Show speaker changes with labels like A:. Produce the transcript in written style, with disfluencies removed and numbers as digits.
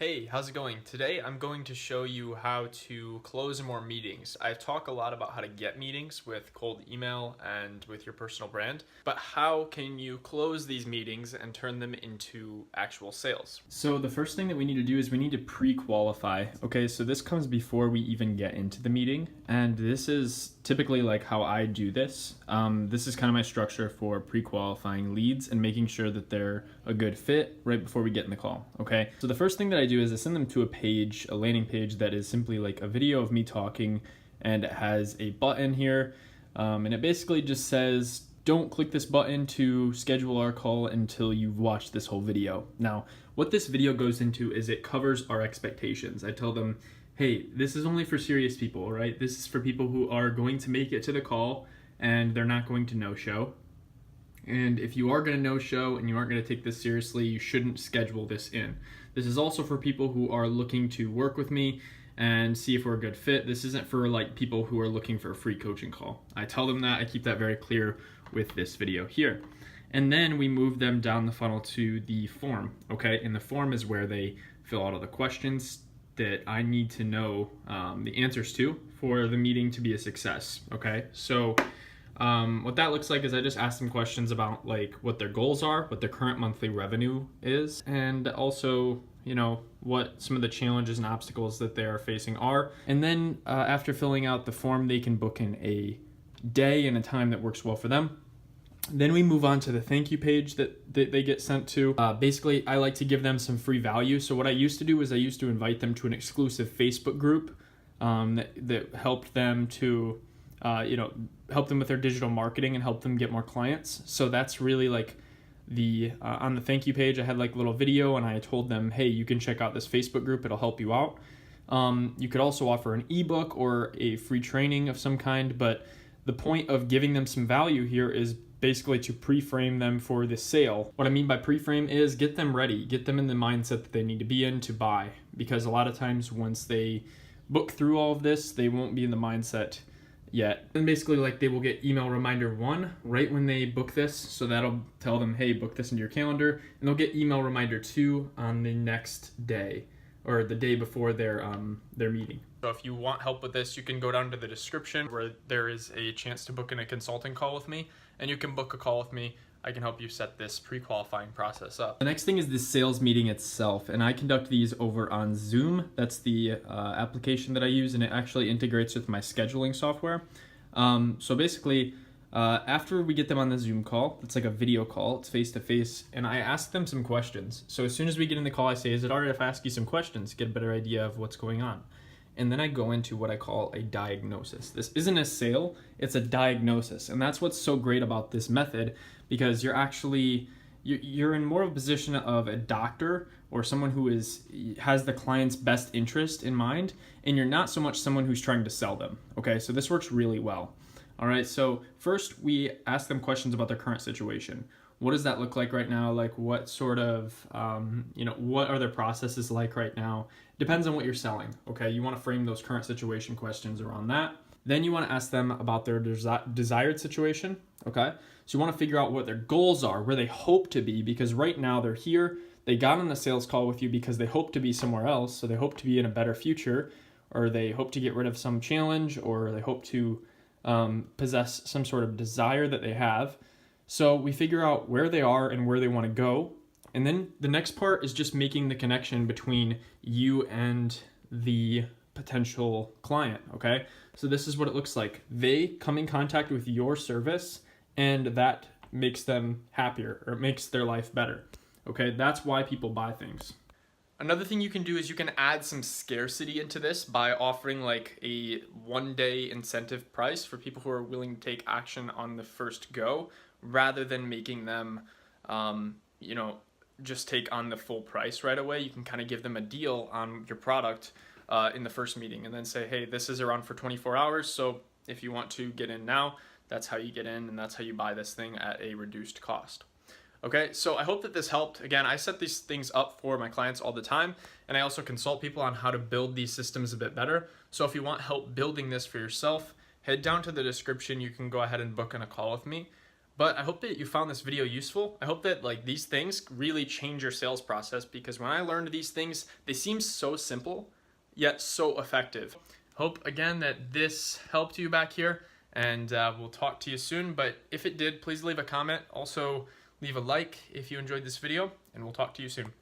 A: Hey, how's it going? Today I'm going to show you how to close more meetings. I talk a lot about how to get meetings with cold email and with your personal brand, but how can you close these meetings and turn them into actual sales?
B: So the first thing that we need to do is we need to pre-qualify. Okay, so this comes before we even get into the meeting, and this is typically like how I do this. This is kind of my structure for pre-qualifying leads and making sure that they're a good fit right before we get in the call. Okay, so the first thing that I do is I send them to a landing page that is simply like a video of me talking, and it has a button here, and it basically just says, don't click this button to schedule our call until you've watched this whole video. Now, what this video goes into is it covers our expectations. I tell them, hey, this is only for serious people, right? This is for people who are going to make it to the call and they're not going to no-show. And if you are going to no-show and you aren't going to take this seriously, you shouldn't schedule this in. This is also for people who are looking to work with me and see if we're a good fit. This isn't for like people who are looking for a free coaching call. I tell them that. I keep that very clear with this video here. And then we move them down the funnel to the form, okay? And the form is where they fill out all the questions that I need to know the answers to for the meeting to be a success, okay? So what that looks like is I just ask them questions about like what their goals are, what their current monthly revenue is, and also, you know, what some of the challenges and obstacles that they are facing are. And then after filling out the form, they can book in a day and a time that works well for them. Then we move on to the thank you page that they get sent to. Basically, I like to give them some free value. So what I used to do is I used to invite them to an exclusive Facebook group that helped them to, help them with their digital marketing and help them get more clients. So that's really like on the thank you page, I had like a little video and I told them, hey, you can check out this Facebook group. It'll help you out. You could also offer an ebook or a free training of some kind, but the point of giving them some value here is basically to pre-frame them for the sale. What I mean by pre-frame is get them ready, get them in the mindset that they need to be in to buy, because a lot of times once they book through all of this, they won't be in the mindset yet. And basically like they will get email reminder 1 right when they book this, so that'll tell them, hey, book this into your calendar, and they'll get email reminder 2 on the next day or the day before their meeting.
A: So if you want help with this, you can go down to the description where there is a chance to book in a consulting call with me, and you can book a call with me. I can help you set this pre-qualifying process up.
B: The next thing is the sales meeting itself, and I conduct these over on Zoom. That's the application that I use, and it actually integrates with my scheduling software. So basically, after we get them on the Zoom call, it's like a video call, it's face-to-face, and I ask them some questions. So as soon as we get in the call, I say, is it all right if I ask you some questions to get a better idea of what's going on? And then I go into what I call a diagnosis. This isn't a sale, it's a diagnosis. And that's what's so great about this method, because you're in more of a position of a doctor or someone who has the client's best interest in mind, and you're not so much someone who's trying to sell them. Okay, so this works really well. All right, so first we ask them questions about their current situation. What does that look like right now? Like what sort of, what are their processes like right now? Depends on what you're selling, okay? You wanna frame those current situation questions around that. Then you wanna ask them about their desired situation, okay? So you wanna figure out what their goals are, where they hope to be, because right now they're here, they got on the sales call with you because they hope to be somewhere else, so they hope to be in a better future, or they hope to get rid of some challenge, or they hope to possess some sort of desire that they have. So we figure out where they are and where they want to go. And then the next part is just making the connection between you and the potential client, okay? So this is what it looks like. They come in contact with your service and that makes them happier, or it makes their life better, okay? That's why people buy things.
A: Another thing you can do is you can add some scarcity into this by offering like a 1-day incentive price for people who are willing to take action on the first go, rather than making them, just take on the full price right away. You can kind of give them a deal on your product in the first meeting and then say, hey, this is around for 24 hours. So if you want to get in now, that's how you get in and that's how you buy this thing at a reduced cost. Okay, so I hope that this helped. Again, I set these things up for my clients all the time, and I also consult people on how to build these systems a bit better. So if you want help building this for yourself, head down to the description. You can go ahead and book in a call with me. But I hope that you found this video useful. I hope that like these things really change your sales process, because when I learned these things, they seem so simple, yet so effective. Hope again that this helped you back here, and we'll talk to you soon. But if it did, please leave a comment. Also leave a like if you enjoyed this video, and we'll talk to you soon.